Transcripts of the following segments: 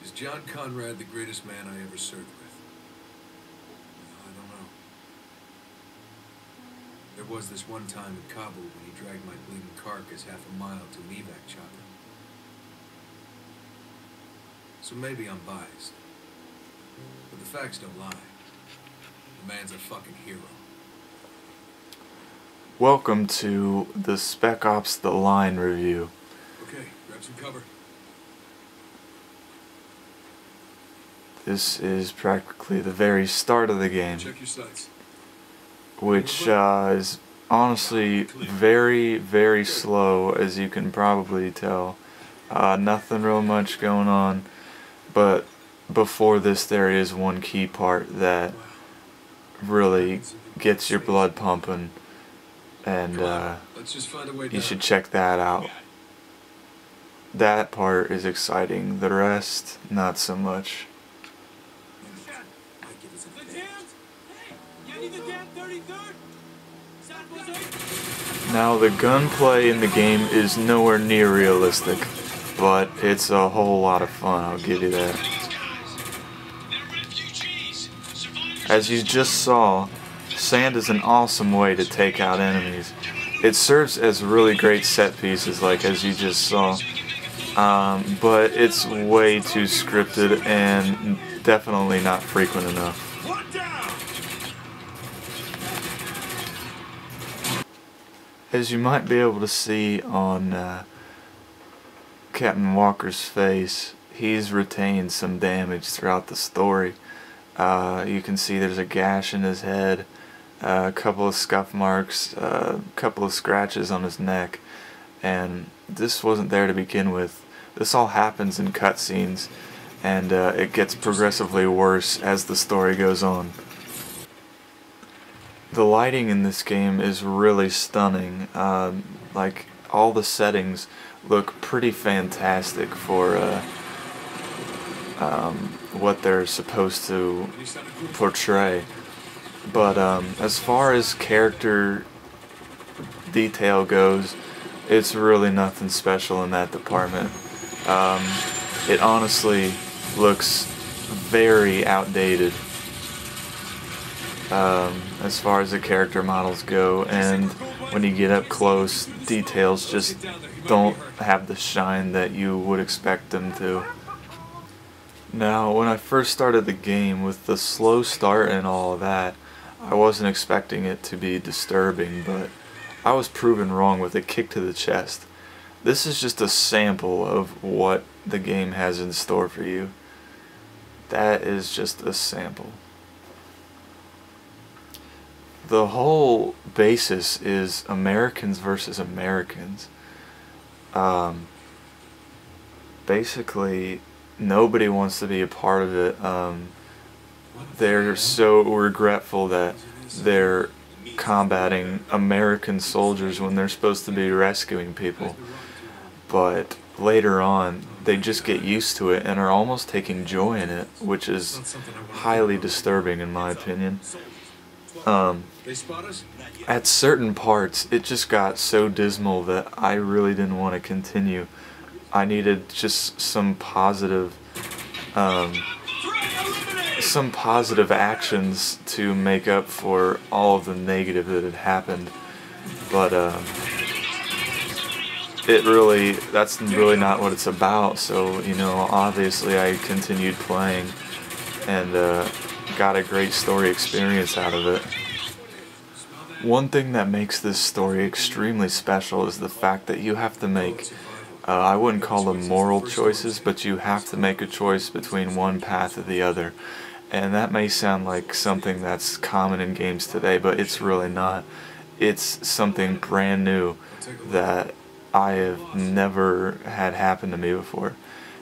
Is John Conrad the greatest man I ever served with? I don't know. There was this one time in Kabul when he dragged my bleeding carcass half a mile to an evac chopper. So maybe I'm biased. But the facts don't lie. The man's a fucking hero. Welcome to the Spec Ops The Line review. Okay, grab some cover. This is practically the very start of the game, Check your sights. which is honestly very, very slow, as you can probably tell. Nothing real much going on, but before this there is one key part that really gets your blood pumping, and you should check that out. That part is exciting, the rest not so much. Now, the gunplay in the game is nowhere near realistic, but it's a whole lot of fun, I'll give you that. As you just saw, sand is an awesome way to take out enemies. It serves as really great set pieces, like as you just saw, but it's way too scripted and definitely not frequent enough. As you might be able to see on Captain Walker's face, he's retained some damage throughout the story. You can see there's a gash in his head, a couple of scuff marks, a couple of scratches on his neck, and this wasn't there to begin with. This all happens in cutscenes, and it gets progressively worse as the story goes on. The lighting in this game is really stunning. Like, all the settings look pretty fantastic for what they're supposed to portray. But as far as character detail goes, it's really nothing special in that department. It honestly looks very outdated as far as the character models go, and when you get up close, details just don't have the shine that you would expect them to. Now, when I first started the game, with the slow start and all of that, I wasn't expecting it to be disturbing, but I was proven wrong with a kick to the chest. This is just a sample of what the game has in store for you. That is just a sample. The whole basis is Americans versus Americans. Basically, nobody wants to be a part of it. They're so regretful that they're combating American soldiers when they're supposed to be rescuing people. But later on, they just get used to it and are almost taking joy in it, which is highly disturbing in my opinion. At certain parts, it just got so dismal that I really didn't want to continue. I needed just some positive actions to make up for all of the negative that had happened. But that's really not what it's about. So, you know, obviously I continued playing and got a great story experience out of it. One thing that makes this story extremely special is the fact that you have to make, I wouldn't call them moral choices, but you have to make a choice between one path or the other. And that may sound like something that's common in games today, but it's really not. It's something brand new that I have never had happen to me before.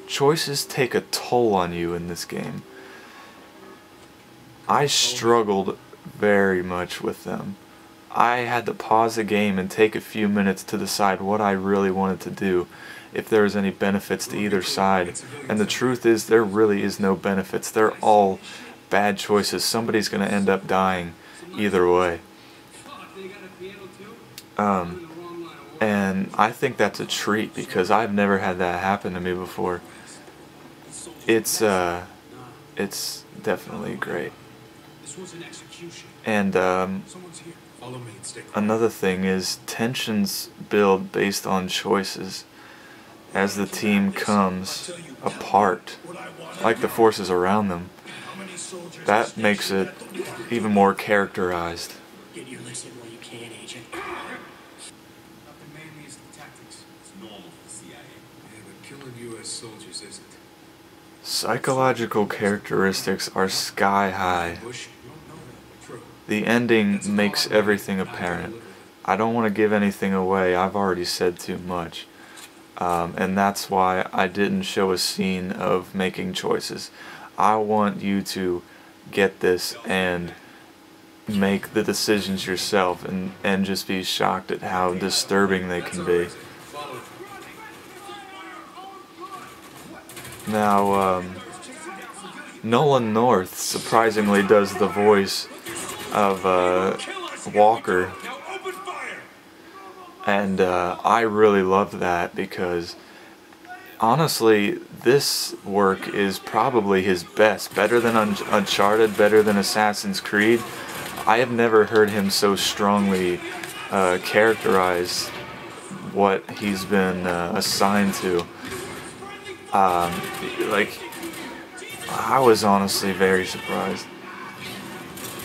Choices take a toll on you in this game. I struggled very much with them. I had to pause the game and take a few minutes to decide what I really wanted to do, if there was any benefits to either side. And the truth is, there really is no benefits. They're all bad choices. Somebody's going to end up dying either way. And I think that's a treat, because I've never had that happen to me before. It's it's definitely great. This was an execution. And Someone's here. Follow me and stay quiet. another thing is tensions build based on choices as the team comes apart, like the forces around them. That makes it even more characterized. Get your licks in while you can, Agent. Nothing mainly is the tactics. It's normal for the CIA. Yeah, but killing U.S. soldiers isn't. Psychological characteristics are sky high. Bush, you don't know that, but true. The ending makes everything apparent. I don't want to give anything away, I've already said too much. And that's why I didn't show a scene of making choices. I want you to get this and make the decisions yourself and just be shocked at how disturbing they can be. Now, Nolan North surprisingly does the voice of Walker, and I really love that because honestly this work is probably his best, better than Uncharted, better than Assassin's Creed. I have never heard him so strongly characterize what he's been assigned to. Like, I was honestly very surprised.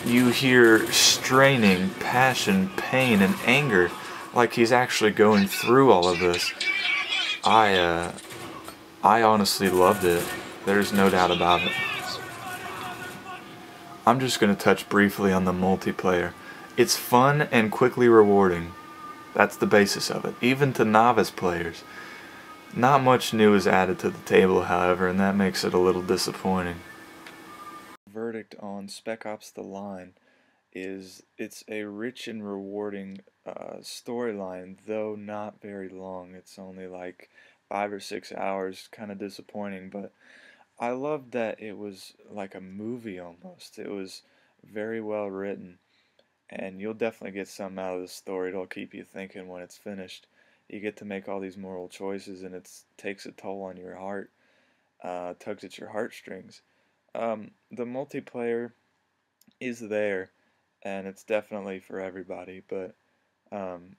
You hear straining, passion, pain, and anger, like he's actually going through all of this. I honestly loved it. There's no doubt about it. I'm just going to touch briefly on the multiplayer. It's fun and quickly rewarding. That's the basis of it, even to novice players. Not much new is added to the table, however, and that makes it a little disappointing. Verdict on Spec Ops: The Line is it's a rich and rewarding storyline, though not very long. It's only like 5 or 6 hours, kind of disappointing, but I loved that it was like a movie almost. It was very well written, and you'll definitely get something out of the story. It'll keep you thinking when it's finished. You get to make all these moral choices, and it takes a toll on your heart, tugs at your heartstrings. The multiplayer is there, and it's definitely for everybody, but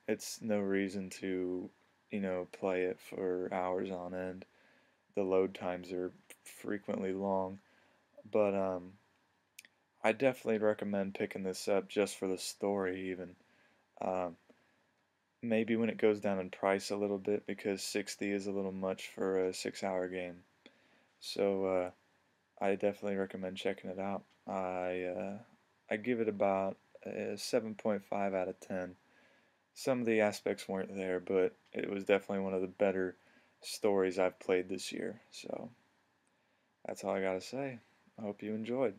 it's no reason to, play it for hours on end. The load times are frequently long, but I definitely recommend picking this up just for the story even. Um, Maybe when it goes down in price a little bit because 60 is a little much for a 6-hour game. So I definitely recommend checking it out. I give it about a 7.5 out of 10. Some of the aspects weren't there, but it was definitely one of the better stories I've played this year. So that's all I gotta say. I hope you enjoyed.